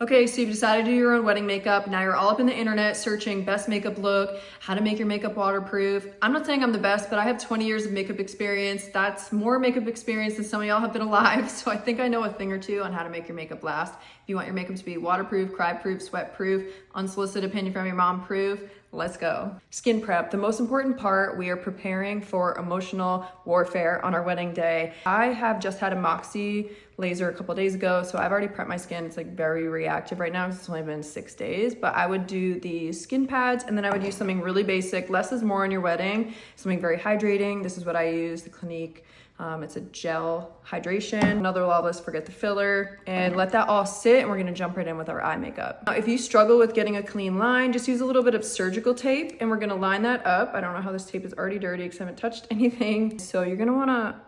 Okay, so you've decided to do your own wedding makeup. Now you're all up in the internet searching best makeup look, how to make your makeup waterproof. I'm not saying I'm the best, but I have 20 years of makeup experience. That's more makeup experience than some of y'all have been alive. So I think I know a thing or two on how to make your makeup last. If you want your makeup to be waterproof, cry-proof, sweat-proof, unsolicited opinion from your mom proof, let's go. Skin prep, the most important part. We are preparing for emotional warfare on our wedding day. I have just had a Moxie laser a couple days ago, so I've already prepped my skin. It's like very reactive right now because it's only been 6 days, but I would do the skin pads and then I would use something really basic. Less is more on your wedding, something very hydrating. This is what I use, the Clinique. It's a gel hydration. Another Lawless, forget the filler, and let that all sit, and we're gonna jump right in with our eye makeup. Now, if you struggle with getting a clean line, just use a little bit of surgical tape, and we're gonna line that up. I don't know how this tape is already dirty because I haven't touched anything. So you're gonna wanna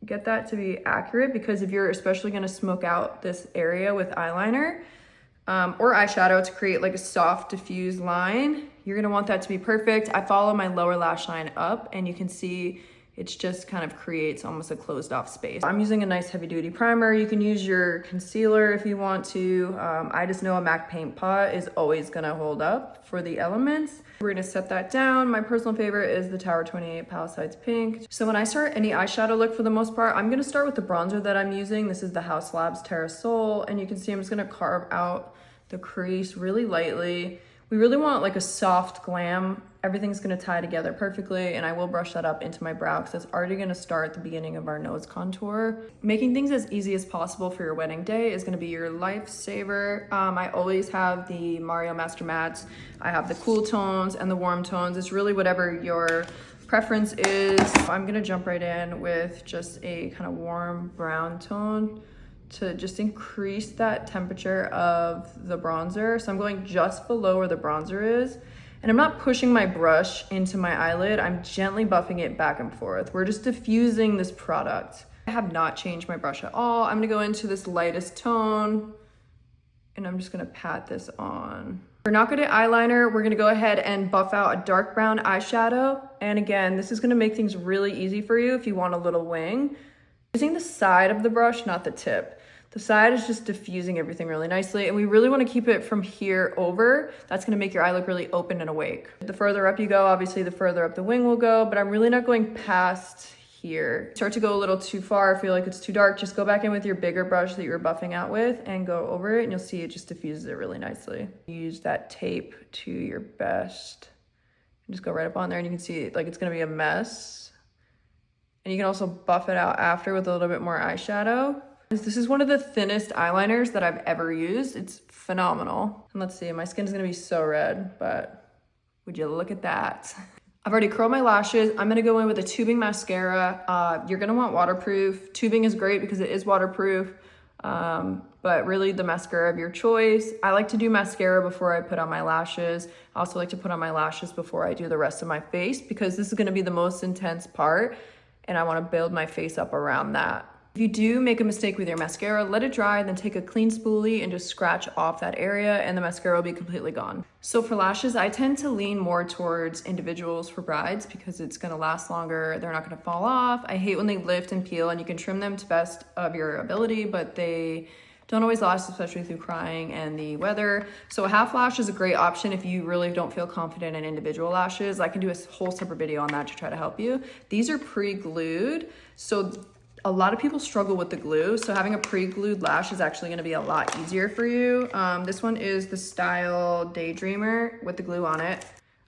get that to be accurate, because if you're especially gonna smoke out this area with eyeliner or eyeshadow to create like a soft diffused line, you're gonna want that to be perfect. I follow my lower lash line up, and you can see it's just kind of creates almost a closed off space. I'm using a nice heavy duty primer. You can use your concealer if you want to. I just know a MAC paint pot is always gonna hold up for the elements. We're gonna set that down. My personal favorite is the Tower 28 Palisades Pink. So when I start any eyeshadow look, for the most part, I'm gonna start with the bronzer that I'm using. This is the Haus Terra, and you can see I'm just gonna carve out the crease really lightly. We really want like a soft glam. Everything's gonna tie together perfectly, and I will brush that up into my brow because it's already gonna start the beginning of our nose contour. Making things as easy as possible for your wedding day is gonna be your lifesaver. I always have the Mario Master Mattes. I have the cool tones and the warm tones. It's really whatever your preference is. I'm gonna jump right in with just a kind of warm brown tone to just increase that temperature of the bronzer. So I'm going just below where the bronzer is, and I'm not pushing my brush into my eyelid. I'm gently buffing it back and forth. We're just diffusing this product. I have not changed my brush at all. I'm gonna go into this lightest tone, and I'm just gonna pat this on. We're not gonna eyeliner. We're gonna go ahead and buff out a dark brown eyeshadow. And again, this is gonna make things really easy for you if you want a little wing. Using the side of the brush, not the tip. The side is just diffusing everything really nicely, and we really want to keep it from here over. That's going to make your eye look really open and awake. The further up you go, obviously the further up the wing will go, but I'm really not going past here. Start to go a little too far, feel like it's too dark, just go back in with your bigger brush that you were buffing out with and go over it, and you'll see it just diffuses it really nicely. Use that tape to your best. And just go right up on there, and you can see like it's going to be a mess. And you can also buff it out after with a little bit more eyeshadow. This is one of the thinnest eyeliners that I've ever used. It's phenomenal. And let's see, my skin's gonna be so red, but would you look at that? I've already curled my lashes. I'm gonna go in with a tubing mascara. You're gonna want waterproof. Tubing is great because it is waterproof, but really the mascara of your choice. I like to do mascara before I put on my lashes. I also like to put on my lashes before I do the rest of my face, because this is gonna be the most intense part, and I wanna build my face up around that. If you do make a mistake with your mascara, let it dry, then take a clean spoolie and just scratch off that area, and the mascara will be completely gone. So for lashes, I tend to lean more towards individuals for brides because it's gonna last longer, they're not gonna fall off. I hate when they lift and peel, and you can trim them to best of your ability, but they don't always last, especially through crying and the weather. So a half lash is a great option if you really don't feel confident in individual lashes. I can do a whole separate video on that to try to help you. These are pre-glued, so a lot of people struggle with the glue, so having a pre-glued lash is actually gonna be a lot easier for you. This one is the Style Daydreamer with the glue on it.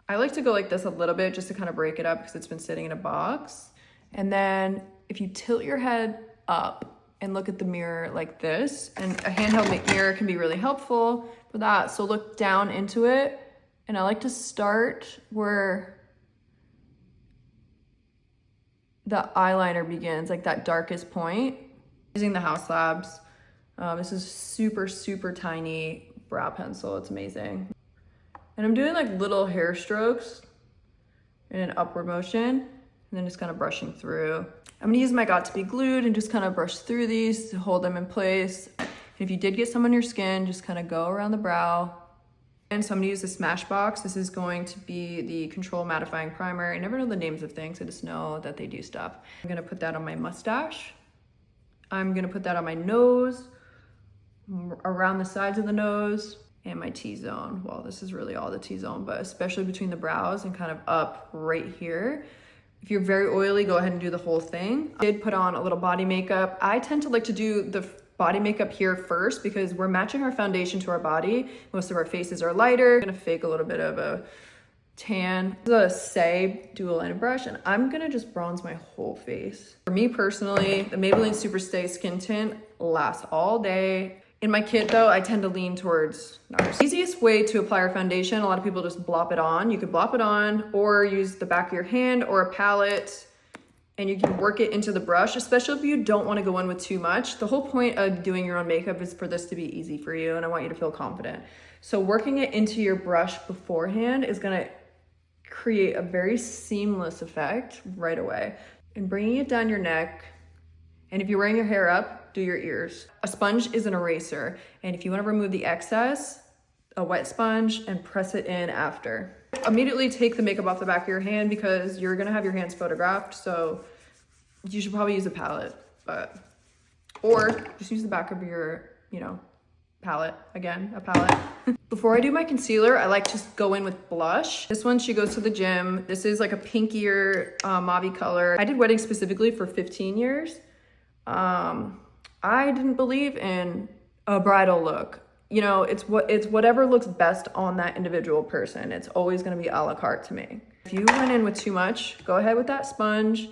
I like to go like this a little bit just to kind of break it up because it's been sitting in a box. And then if you tilt your head up and look at the mirror like this, and a handheld mirror can be really helpful for that. So look down into it, and I like to start where the eyeliner begins, like that darkest point. Using the Haus Labs. This is super, super tiny brow pencil. It's amazing. And I'm doing like little hair strokes in an upward motion, and then just kind of brushing through. I'm gonna use my Got To Be Glued and just kind of brush through these to hold them in place. And if you did get some on your skin, just kind of go around the brow. And so I'm gonna use the Smashbox. This is going to be the Control Mattifying Primer. I never know the names of things, I just know that they do stuff. I'm gonna put that on my mustache. I'm gonna put that on my nose, around the sides of the nose and my T-zone. Well, this is really all the T-zone, but especially between the brows and kind of up right here. If you're very oily, go ahead and do the whole thing. I did put on a little body makeup. I tend to like to do the body makeup here first because we're matching our foundation to our body. Most of our faces are lighter. I'm gonna fake a little bit of a tan. This is a Say dual liner brush, and I'm gonna just bronze my whole face. For me personally, the Maybelline Super Stay Skin Tint lasts all day. In my kit though, I tend to lean towards NARS. Easiest way to apply our foundation, a lot of people just blop it on. You could blop it on or use the back of your hand or a palette, and you can work it into the brush, especially if you don't want to go in with too much. The whole point of doing your own makeup is for this to be easy for you, and I want you to feel confident. So working it into your brush beforehand is gonna create a very seamless effect right away. And bringing it down your neck, and if you're wearing your hair up, do your ears. A sponge is an eraser, and if you want to remove the excess, a wet sponge, and press it in after. Immediately take the makeup off the back of your hand because you're gonna have your hands photographed, so you should probably use a palette, or just use the back of your, palette. Again, a palette. Before I do my concealer, I like to go in with blush. This one, She Goes to the Gym. This is like a pinkier mauve color. I did wedding specifically for 15 years. I didn't believe in a bridal look. It's whatever looks best on that individual person. It's always going to be a la carte to me. If you went in with too much, go ahead with that sponge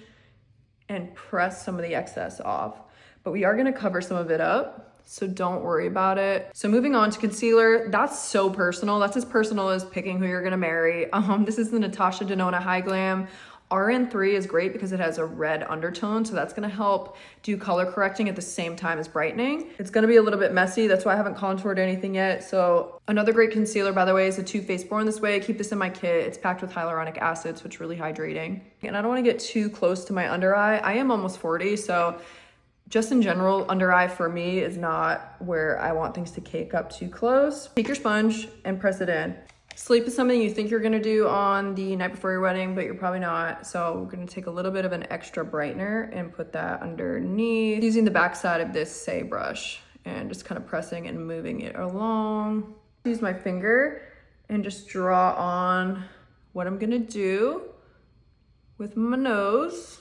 and press some of the excess off. But we are going to cover some of it up, so don't worry about it. So moving on to concealer, that's so personal. That's as personal as picking who you're going to marry. This is the Natasha Denona Hyglam. RN3 is great because it has a red undertone, so that's gonna help do color correcting at the same time as brightening. It's gonna be a little bit messy, that's why I haven't contoured anything yet. So another great concealer, by the way, is the Too Faced Born This Way. I keep this in my kit. It's packed with hyaluronic acid, so it's really hydrating. And I don't wanna get too close to my under eye. I am almost 40, so just in general, under eye for me is not where I want things to cake up too close. Take your sponge and press it in. Sleep is something you think you're gonna do on the night before your wedding, but you're probably not. So we're gonna take a little bit of an extra brightener and put that underneath, using the back side of this Say brush and just kind of pressing and moving it along. Use my finger and just draw on what I'm gonna do with my nose.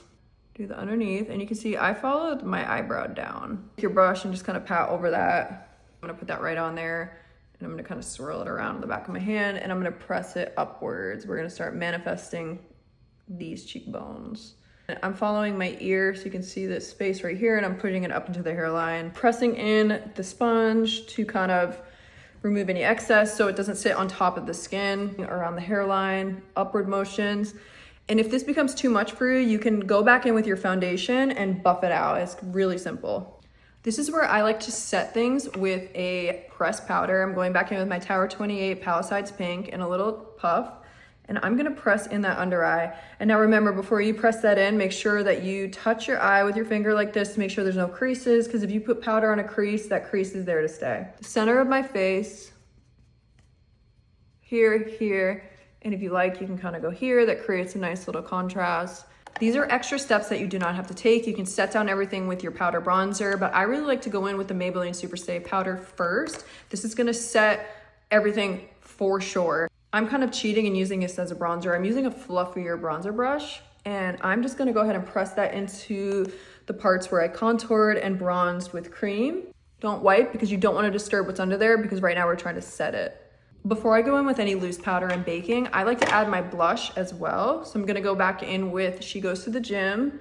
Do the underneath, and you can see I followed my eyebrow down. Take your brush and just kind of pat over that. I'm gonna put that right on there. And I'm gonna kind of swirl it around in the back of my hand, and I'm gonna press it upwards. We're gonna start manifesting these cheekbones. I'm following my ear, so you can see this space right here, and I'm putting it up into the hairline. Pressing in the sponge to kind of remove any excess so it doesn't sit on top of the skin, around the hairline, upward motions. And if this becomes too much for you, you can go back in with your foundation and buff it out. It's really simple. This is where I like to set things with a pressed powder. I'm going back in with my Tower 28 Palisades Pink and a little puff, and I'm gonna press in that under eye. And now remember, before you press that in, make sure that you touch your eye with your finger like this to make sure there's no creases, because if you put powder on a crease, that crease is there to stay. The center of my face, here, and if you like, you can kind of go here. That creates a nice little contrast. These are extra steps that you do not have to take. You can set down everything with your powder bronzer, but I really like to go in with the Maybelline Super Stay powder first. This is gonna set everything for sure. I'm kind of cheating and using this as a bronzer. I'm using a fluffier bronzer brush, and I'm just gonna go ahead and press that into the parts where I contoured and bronzed with cream. Don't wipe because you don't wanna disturb what's under there, because right now we're trying to set it. Before I go in with any loose powder and baking, I like to add my blush as well. So I'm gonna go back in with She Goes to the Gym,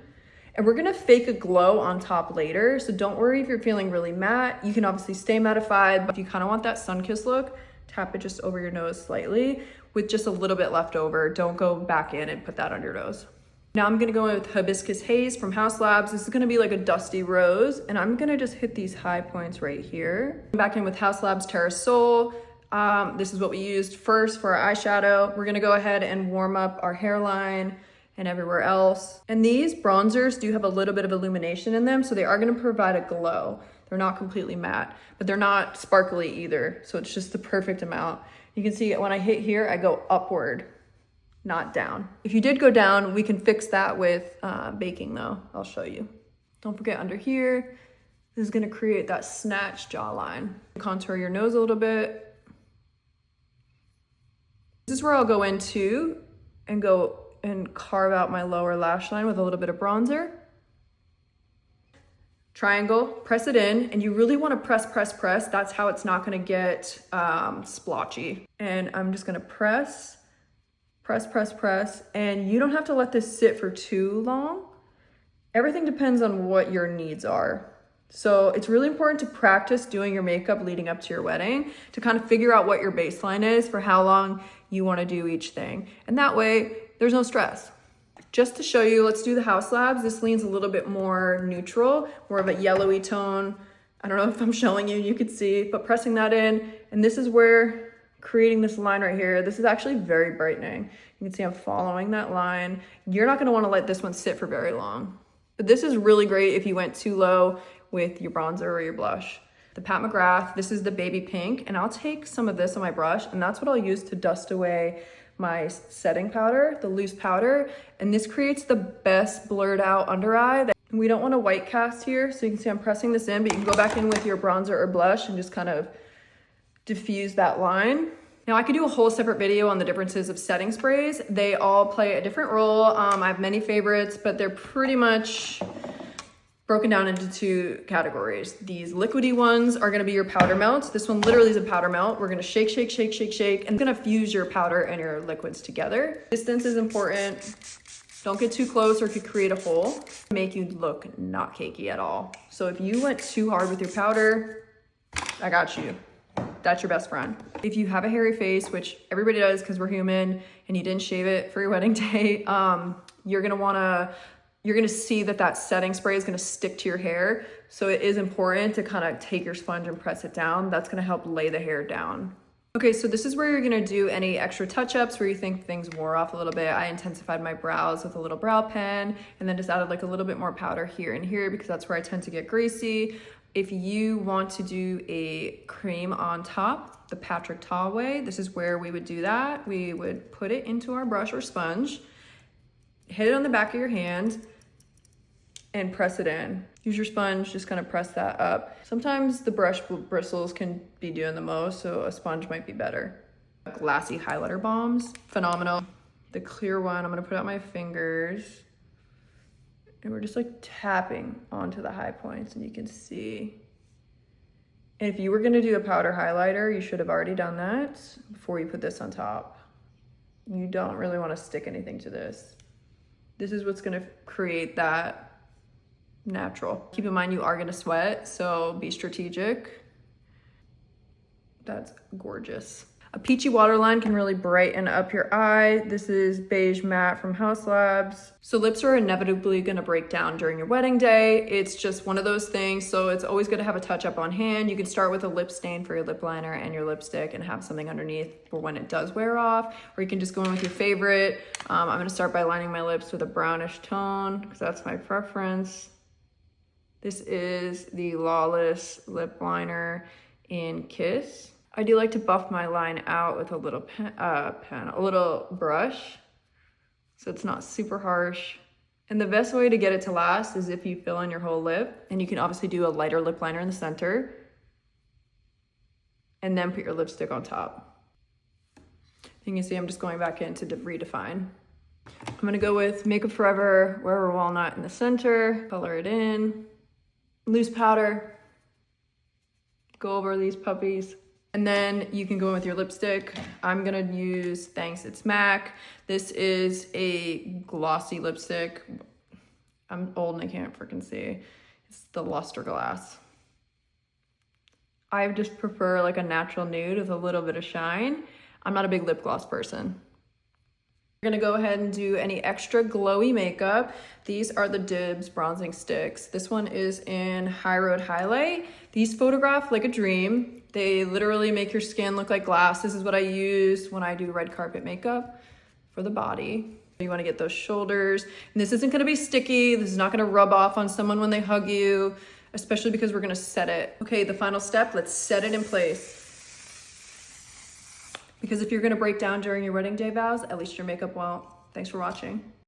and we're gonna fake a glow on top later. So don't worry if you're feeling really matte. You can obviously stay mattified, but if you kind of want that sun-kissed look, tap it just over your nose slightly with just a little bit left over. Don't go back in and put that on your nose. Now I'm gonna go in with Hibiscus Haze from Haus Labs. This is gonna be like a dusty rose, and I'm gonna just hit these high points right here. Back in with Haus Labs Terra Soul. This is what we used first for our eyeshadow. We're gonna go ahead and warm up our hairline and everywhere else. And these bronzers do have a little bit of illumination in them, so they are gonna provide a glow. They're not completely matte, but they're not sparkly either, so it's just the perfect amount. You can see when I hit here, I go upward, not down. If you did go down, we can fix that with baking though. I'll show you. Don't forget under here, This is gonna create that snatched jawline. Contour your nose a little bit. This is where I'll go into and carve out my lower lash line with a little bit of bronzer. Triangle, press it in, and you really wanna press. That's how it's not gonna get splotchy. And I'm just gonna press, and you don't have to let this sit for too long. Everything depends on what your needs are. So it's really important to practice doing your makeup leading up to your wedding to kind of figure out what your baseline is for how long you want to do each thing. And that way there's no stress. Just to show you, let's do the Haus Labs. This leans a little bit more neutral, more of a yellowy tone. I don't know if I'm showing you, you could see, but pressing that in, and this is where creating this line right here, this is actually very brightening. You can see I'm following that line. You're not going to want to let this one sit for very long. But this is really great if you went too low with your bronzer or your blush. The Pat McGrath, this is the baby pink, and I'll take some of this on my brush, and that's what I'll use to dust away my setting powder, the loose powder, and this creates the best blurred out under eye. We don't want a white cast here, so you can see I'm pressing this in, but you can go back in with your bronzer or blush and just kind of diffuse that line. Now I could do a whole separate video on the differences of setting sprays. They all play a different role. I have many favorites, but they're pretty much broken down into two categories. These liquidy ones are gonna be your powder melts. This one literally is a powder melt. We're gonna shake, and it's gonna fuse your powder and your liquids together. Distance is important. Don't get too close or it could create a hole. Make you look not cakey at all. So if you went too hard with your powder, I got you. That's your best friend. If you have a hairy face, which everybody does because we're human, and you didn't shave it for your wedding day, you're gonna see that setting spray is gonna stick to your hair. So it is important to kind of take your sponge and press it down. That's gonna help lay the hair down. Okay, so this is where you're gonna do any extra touch-ups where you think things wore off a little bit. I intensified my brows with a little brow pen and then just added like a little bit more powder here and here because that's where I tend to get greasy. If you want to do a cream on top, the Patrick Ta way, this is where we would do that. We would put it into our brush or sponge, hit it on the back of your hand, and press it in. Use your sponge, just kind of press that up. Sometimes the brush bristles can be doing the most, so a sponge might be better. Glassy highlighter balms, phenomenal. The clear one, I'm gonna put out my fingers, and we're just like tapping onto the high points, and you can see. And if you were gonna do a powder highlighter, you should have already done that before you put this on top. You don't really wanna stick anything to this. This is what's gonna create that natural. Keep in mind you are gonna sweat, so be strategic. That's gorgeous. A peachy waterline can really brighten up your eye. This is beige matte from Haus Labs. So lips are inevitably gonna break down during your wedding day. It's just one of those things, so it's always good to have a touch up on hand. You can start with a lip stain for your lip liner and your lipstick and have something underneath for when it does wear off, or you can just go in with your favorite. I'm gonna start by lining my lips with a brownish tone because that's my preference. This is the Lawless lip liner in Kiss. I do like to buff my line out with a little a little brush, so it's not super harsh. And the best way to get it to last is if you fill in your whole lip, and you can obviously do a lighter lip liner in the center, and then put your lipstick on top. You can see I'm just going back in to redefine. I'm gonna go with Makeup Forever Wear Walnut in the center, color it in. Loose powder, go over these puppies. And then you can go in with your lipstick. I'm gonna use Thanks It's MAC. This is a glossy lipstick. I'm old and I can't freaking see. It's the Luster Glass. I just prefer like a natural nude with a little bit of shine. I'm not a big lip gloss person. We're gonna go ahead and do any extra glowy makeup. These are the Dibs bronzing sticks. This one is in High Road Highlight. These photograph like a dream. They literally make your skin look like glass. This is what I use when I do red carpet makeup for the body. You wanna get those shoulders. And this isn't gonna be sticky. This is not gonna rub off on someone when they hug you, especially because we're gonna set it. Okay, the final step, let's set it in place. Because if you're gonna break down during your wedding day vows, at least your makeup won't. Thanks for watching.